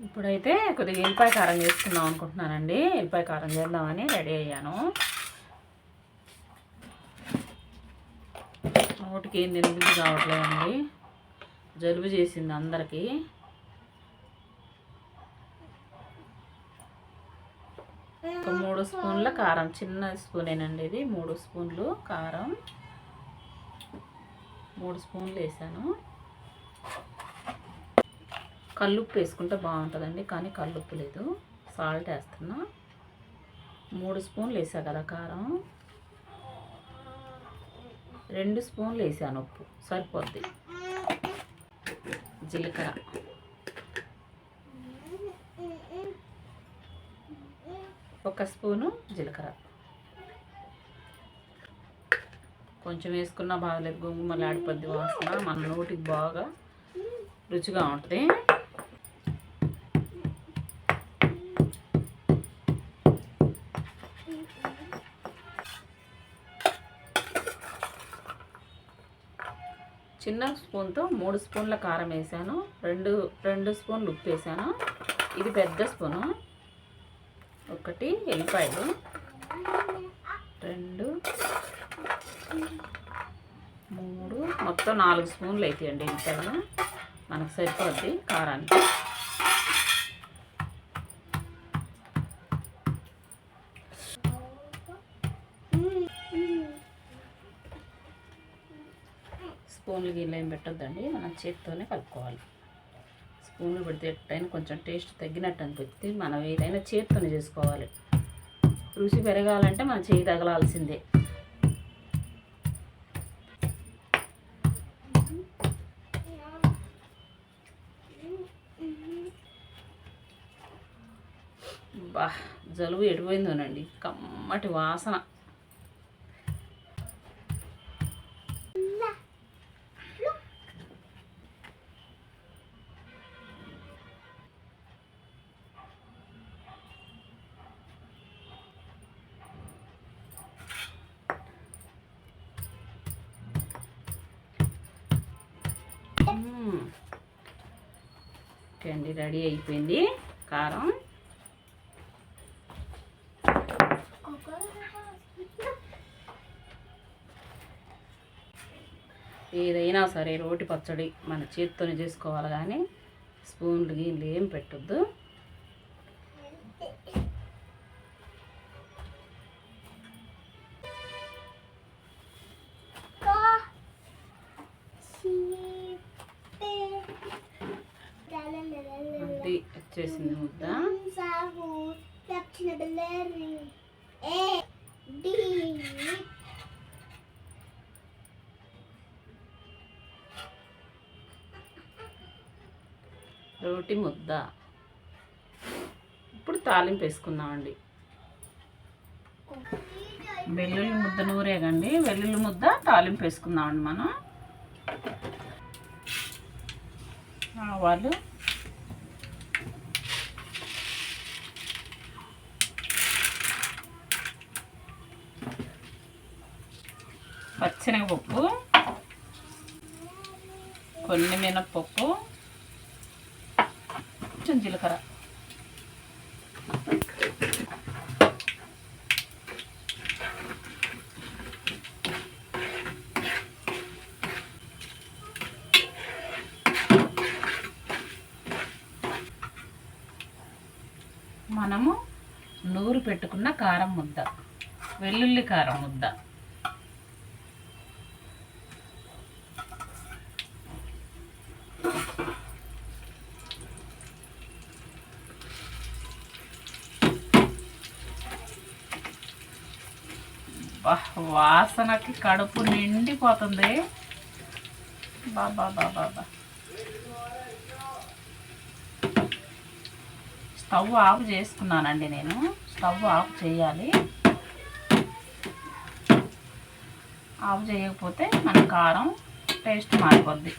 ఇప్పుడైతే కొద్దిగా ఎల్లిపాయ కారం చేసుకుందాం అనుకుంటున్నానండి. ఎల్లిపాయ కారం చేద్దామని రెడీ అయ్యాను. నోటికి ఏం తినబుద్ధి కావట్లేదండి, జలుబు చేసింది అందరికీ. ఒక 3 స్పూన్ల కారం, చిన్న స్పూనేనండి ఇది, 3 స్పూన్లు కారం, 3 స్పూన్లు వేసాను. కల్లుప్పు వేసుకుంటే బాగుంటుందండి, కానీ కల్లుప్పు లేదు, సాల్ట్ వేస్తున్నా. 3 స్పూన్లు వేసా కదా కారం, 2 స్పూన్లు వేసాను ఉప్పు, సరిపోద్ది. జీలకర్ర, ఒక స్పూను జీలకర్ర, కొంచెం వేసుకున్నా బాగలేదు, గుమ్మలాడిపోద్ది వాసన, మన నోటికి బాగా రుచిగా ఉంటుంది. చిన్న స్పూన్తో 3 స్పూన్ల కారం వేసాను, 2 స్పూన్లు ఉప్పు వేసాను. ఇది పెద్ద స్పూను. 1 ఎల్లిపాయలు, 2, 3, మొత్తం 4 స్పూన్లు అవుతాయండి ఎల్లిపాయలు, మనకు సరిపోద్ది కారానికి. స్పూన్లు గిన్నె ఏం పెట్టొద్దండి, మనం చేతితోనే కలుపుకోవాలి. స్పూన్లు పెడితే ఎట్టయినా కొంచెం టేస్ట్ తగ్గినట్టు అనిపిస్తుంది. మనం ఏదైనా చేతితోనే చేసుకోవాలి. రుచి పెరగాలంటే మనం చేయి తగలాల్సిందే. బా, జలుబు ఎడిపోయిందోనండి, కమ్మటి వాసన. ఓకే అండి, రెడీ అయిపోయింది కారం. ఏదైనా సరే రోటి పచ్చడి మన చేతితోనే చేసుకోవాలి, కానీ స్పూన్లు గిన్నెలు ఏం పెట్టొద్దు. అది వచ్చేసింది ముద్ద. రోటి ముద్ద. ఇప్పుడు తాలింపు వేసుకుందామండి. వెల్లుల్లి ముద్ద నూరేగండి, వెల్లుల్లి ముద్ద తాలింపు వేసుకుందామండి. మనం ఆవాలు, పచ్చెనగపప్పు, కొన్ని మినప్పప్పు, కొంచెం జీలకర్ర, మనము నూరు పెట్టుకున్న కారం ముద్ద, వెల్లుల్లి కారం ముద్ద. వాసనకి కడుపు నిండిపోతుంది. బాబా బాబా, స్టవ్ ఆఫ్ చేసుకున్నానండి నేను. స్టవ్ ఆఫ్ చేయాలి. ఆఫ్ చేయకపోతే మన కారం టేస్ట్ మారిపోద్ది,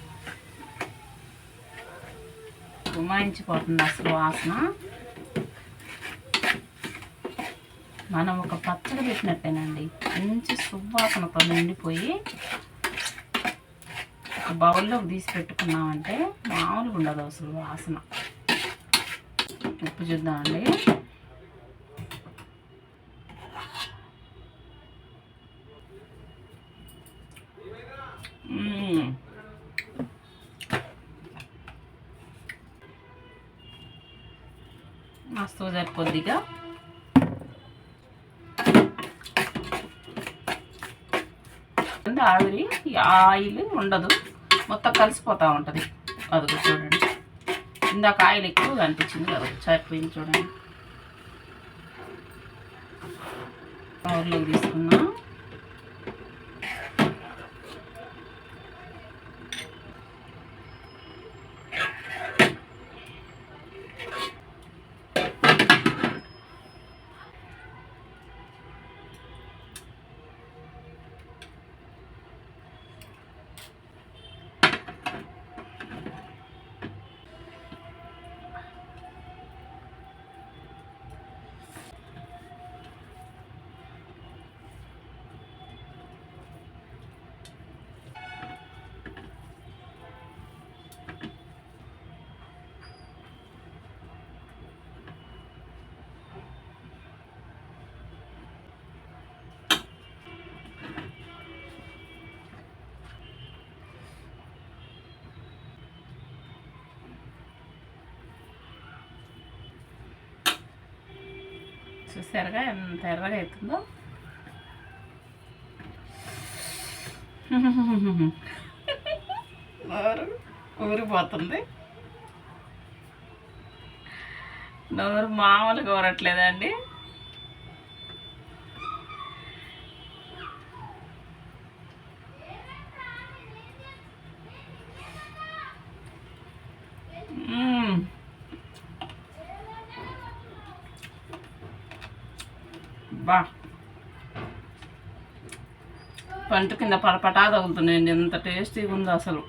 గుమాయించిపోతుంది అసలు వాసన. మనం ఒక పచ్చడి పెట్టినట్టేనండి, మంచి సువాసనతో నిండిపోయి ఒక బౌల్లోకి తీసి పెట్టుకున్నామంటే మామూలుగా ఉండదు అసలు వాసన. ఉప్పు చూద్దామండి. మస్తు సరిపోద్దిగా. ఆవిరి ఆయిల్ ఉండదు, మొత్తం కలిసిపోతూ ఉంటుంది. అది చూడండి, ఇందాక ఆయిల్ ఎక్కువ అనిపించింది కదా, సరిపోయింది చూడండి. బౌల్లోకి తీసుకున్నా. చూసారుగా ఎంత ఎర్రగా అవుతుందో. ఊరిపోతుంది, నోరు మామూలుగా ఊరట్లేదండి. బా, పంట కింద పడపటా తగులుతున్నాయండి, ఎంత టేస్టీగా ఉందో అసలు.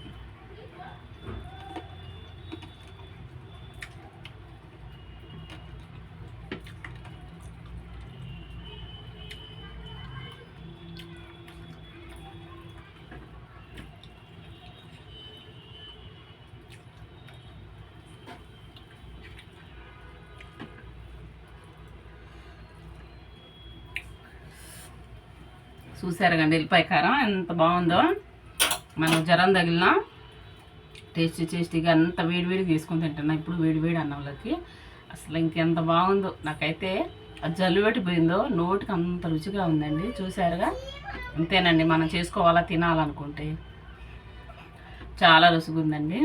చూసారు కండి ఎల్లిపాయ కారం ఎంత బాగుందో. మనం జ్వరం తగిలినా టేస్టీగా అంత వేడివేడి తీసుకొని తింటున్నా ఇప్పుడు వేడివేడి అన్నంలోకి. అసలు ఇంకెంత బాగుందో, నాకైతే అది జల్లు పెట్టిపోయిందో, నోటికి అంత రుచిగా ఉందండి. చూసారుగా, అంతేనండి, మనం చేసుకోవాలా తినాలనుకుంటే. చాలా రుచిగా ఉందండి.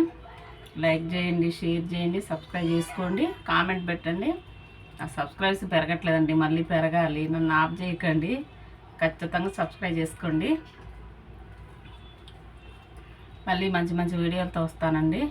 లైక్ చేయండి, షేర్ చేయండి, సబ్స్క్రైబ్ చేసుకోండి, కామెంట్ పెట్టండి. ఆ సబ్స్క్రైబ్స్ పెరగట్లేదండి, మళ్ళీ పెరగాలి, నన్ను ఆఫ్ చేయకండి. ఖచ్చితంగా సబ్స్క్రైబ్ చేసుకోండి. మళ్ళీ మంచి మంచి వీడియోలతో వస్తానండి.